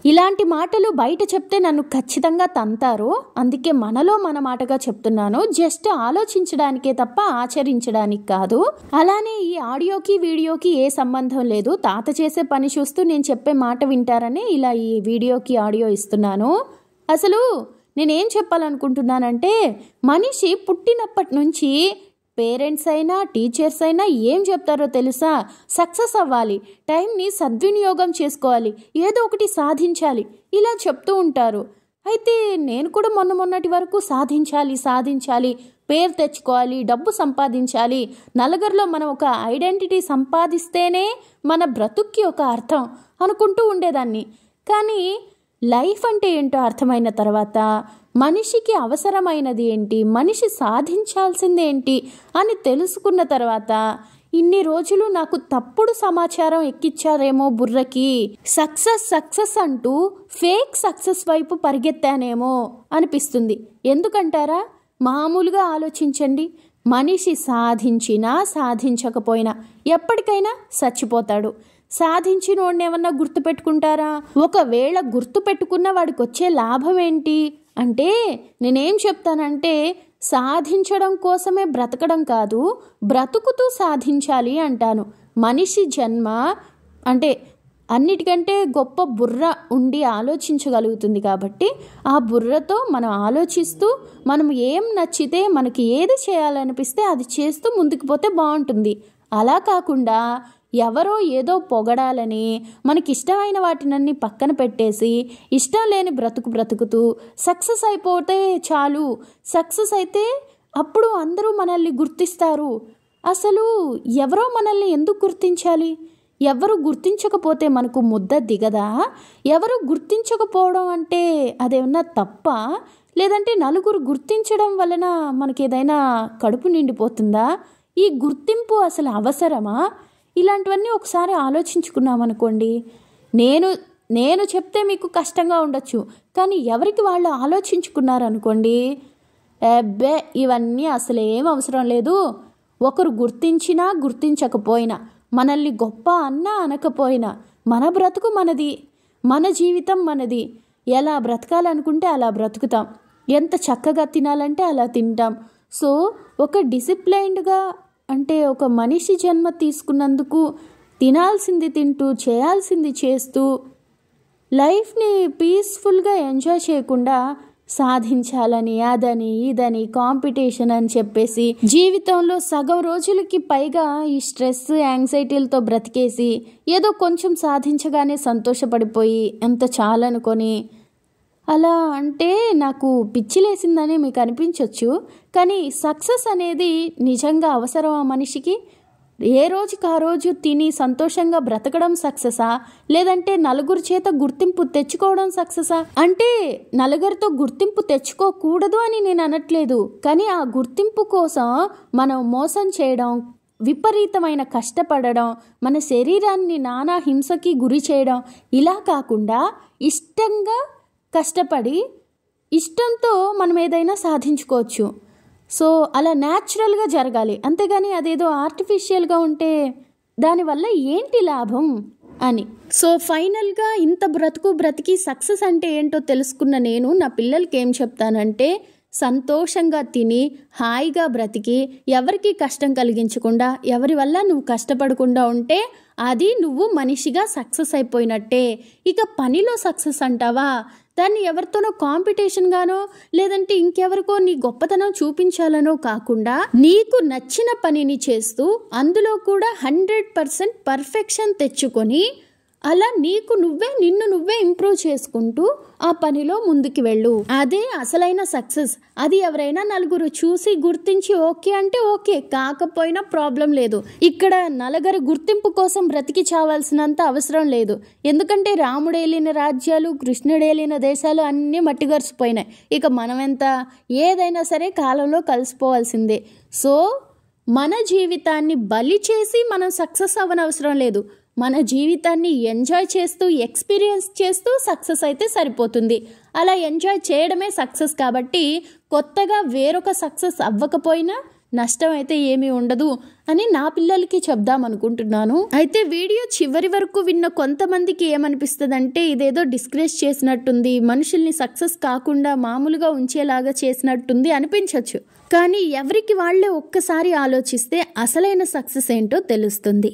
ఇలాంటి మాటలు బయట చెప్తే నన్ను ఖచ్చితంగా తంతారు. అందుకే మనలో మన మాటగా చెప్తున్నాను. జస్ట్ ఆలోచించడానికే తప్ప ఆచరించడానికి కాదు. అలానే ఈ ఆడియోకి వీడియోకి ఏ సంబంధం లేదు. తాత చేసే పని చూస్తూ నేను చెప్పే మాట వింటారని ఇలా ఈ వీడియోకి ఆడియో ఇస్తున్నాను. అసలు నేనేం చెప్పాలనుకుంటున్నానంటే, మనిషి పుట్టినప్పటి నుంచి పేరెంట్స్ అయినా టీచర్స్ అయినా ఏం చెప్తారో తెలుసా? సక్సెస్ అవ్వాలి, టైంని సద్వినియోగం చేసుకోవాలి, ఏదో ఒకటి సాధించాలి, ఇలా చెప్తూ ఉంటారు. అయితే నేను కూడా మొన్నటి వరకు సాధించాలి, పేరు తెచ్చుకోవాలి, డబ్బు సంపాదించాలి, నలుగురిలో మనం ఒక ఐడెంటిటీ సంపాదిస్తేనే మన బ్రతుక్కి ఒక అర్థం అనుకుంటూ ఉండేదాన్ని. కానీ లైఫ్ అంటే ఏంటో అర్థమైన తర్వాత, మనిషికి అవసరమైనది ఏంటి, మనిషి సాధించాల్సింది ఏంటి అని తెలుసుకున్న తర్వాత, ఇన్ని రోజులు నాకు తప్పుడు సమాచారం ఎక్కిచ్చారేమో బుర్రకి, సక్సెస్ అంటూ ఫేక్ సక్సెస్ వైపు పరిగెత్తానేమో అనిపిస్తుంది. ఎందుకంటారా? మామూలుగా ఆలోచించండి. మనిషి సాధించినా సాధించకపోయినా ఎప్పటికైనా చచ్చిపోతాడు. సాధించిన వాడిని ఏమన్నా గుర్తుపెట్టుకుంటారా? ఒకవేళ గుర్తుపెట్టుకున్న వాడికి వచ్చే లాభం ఏంటి అంటే, నేనేం చెప్తానంటే, సాధించడం కోసమే బ్రతకడం కాదు, బ్రతుకుతూ సాధించాలి అంటాను. మనిషి జన్మ అంటే అన్నిటికంటే గొప్ప బుర్ర ఉండి ఆలోచించగలుగుతుంది కాబట్టి, ఆ బుర్రతో మనం ఆలోచిస్తూ, మనం ఏం నచ్చితే, మనకి ఏది చేయాలనిపిస్తే అది చేస్తూ ముందుకు పోతే బాగుంటుంది. అలా కాకుండా ఎవరో ఏదో పొగడాలని మనకిష్టమైన వాటినన్నీ పక్కన పెట్టేసి ఇష్టం లేని బ్రతుకుతూ సక్సెస్ అయిపోతే చాలు, సక్సెస్ అయితే అప్పుడు అందరూ మనల్ని గుర్తిస్తారు. అసలు ఎవరో మనల్ని ఎందుకు గుర్తించాలి? ఎవరు గుర్తించకపోతే మనకు ముద్ద దిగదా? ఎవరు గుర్తించకపోవడం అంటే అదేమన్నా తప్ప? లేదంటే నలుగురు గుర్తించడం వలన మనకేదైనా కడుపు నిండిపోతుందా? ఈ గుర్తింపు అసలు అవసరమా? ఇలాంటివన్నీ ఒకసారి ఆలోచించుకున్నామనుకోండి. నేను చెప్తే మీకు కష్టంగా ఉండొచ్చు, కానీ ఎవరికి వాళ్ళు ఆలోచించుకున్నారనుకోండి, అబ్బే ఇవన్నీ అసలు ఏం అవసరం లేదు. ఒకరు గుర్తించినా గుర్తించకపోయినా, మనల్ని గొప్ప అన్నా అనకపోయినా, మన బ్రతుకు మనది, మన జీవితం మనది. ఎలా బ్రతకాలనుకుంటే అలా బ్రతుకుతాం, ఎంత చక్కగా తినాలంటే అలా తింటాం. సో ఒక డిసిప్లైన్డ్గా, అంటే ఒక మనిషి జన్మ తీసుకున్నందుకు తినాల్సింది తింటూ, చేయాల్సింది చేస్తూ, లైఫ్ని పీస్ఫుల్గా ఎంజాయ్ చేయకుండా సాధించాలని, అదని ఇదని కాంపిటీషన్ అని చెప్పేసి జీవితంలో సగం రోజులకి పైగా ఈ స్ట్రెస్ యాంగ్జైటీలతో బ్రతికేసి, ఏదో కొంచెం సాధించగానే సంతోషపడిపోయి ఎంత చాలనుకొని, అలా అంటే నాకు పిచ్చిలేసిందని మీకు అనిపించవచ్చు. కానీ సక్సెస్ అనేది నిజంగా అవసరం ఆ మనిషికి? ఏ రోజుకి ఆ రోజు తిని సంతోషంగా బ్రతకడం సక్సెసా? లేదంటే నలుగురి చేత గుర్తింపు తెచ్చుకోవడం సక్సెసా? అంటే నలుగురితో గుర్తింపు తెచ్చుకోకూడదు అని నేను అనట్లేదు, కానీ ఆ గుర్తింపు కోసం మనం మోసం చేయడం, విపరీతమైన కష్టపడడం, మన శరీరాన్ని నానా హింసకి గురి చేయడం, ఇలా కాకుండా ఇష్టంగా కష్టపడి ఇష్టంతో మనం ఏదైనా సాధించుకోవచ్చు. సో అలా న్యాచురల్గా జరగాలి, అంతేగాని అదేదో ఆర్టిఫిషియల్గా ఉంటే దానివల్ల ఏంటి లాభం అని. సో ఫైనల్గా ఇంత బ్రతికి సక్సెస్ అంటే ఏంటో తెలుసుకున్న నేను నా పిల్లలకి ఏం చెప్తానంటే, సంతోషంగా తిని హాయిగా బ్రతికి ఎవరికి కష్టం కలిగించకుండా, ఎవరి వల్ల నువ్వు కష్టపడకుండా ఉంటే అది నువ్వు మనిషిగా సక్సెస్ అయిపోయినట్టే. ఇక పనిలో సక్సెస్ అంటావా, దాన్ని ఎవరితోనో కాంపిటీషన్ గానో లేదంటే ఇంకెవరికో నీ గొప్పతనం చూపించాలనో కాకుండా, నీకు నచ్చిన పనిని చేస్తూ అందులో కూడా 100% పర్ఫెక్షన్ తెచ్చుకొని, అలా నిన్ను నువ్వే ఇంప్రూవ్ చేసుకుంటూ ఆ పనిలో ముందుకు వెళ్ళు. అదే అసలైన సక్సెస్. అది ఎవరైనా నలుగురు చూసి గుర్తించి ఓకే అంటే ఓకే, కాకపోయినా ప్రాబ్లం లేదు. ఇక్కడ నలుగురు గుర్తింపు కోసం బ్రతికి చావాల్సినంత అవసరం లేదు. ఎందుకంటే రాముడేలిన రాజ్యాలు, కృష్ణుడేలిన దేశాలు అన్నీ మట్టిగరిసిపోయినాయి. ఇక మనమెంత ఏదైనా సరే కాలంలో కలిసిపోవాల్సిందే. సో మన జీవితాన్ని బలి చేసి మనం సక్సెస్ అవ్వనవసరం లేదు. మన జీవితాన్ని ఎంజాయ్ చేస్తూ, ఎక్స్పీరియన్స్ చేస్తూ సక్సెస్ అయితే సరిపోతుంది. అలా ఎంజాయ్ చేయడమే సక్సెస్ కాబట్టి కొత్తగా వేరొక సక్సెస్ అవ్వకపోయినా నష్టం అయితే ఏమీ ఉండదు అని నా పిల్లలకి చెప్దామనుకుంటున్నాను. అయితే వీడియో చివరి వరకు విన్న కొంతమందికి ఏమనిపిస్తుందంటే ఇదేదో డిస్కరేజ్ చేసినట్టుంది, మనుషుల్ని సక్సెస్ కాకుండా మామూలుగా ఉంచేలాగా చేసినట్టుంది అనిపించవచ్చు. కానీ ఎవరికి వాళ్ళే ఒక్కసారి ఆలోచిస్తే అసలైన సక్సెస్ ఏంటో తెలుస్తుంది.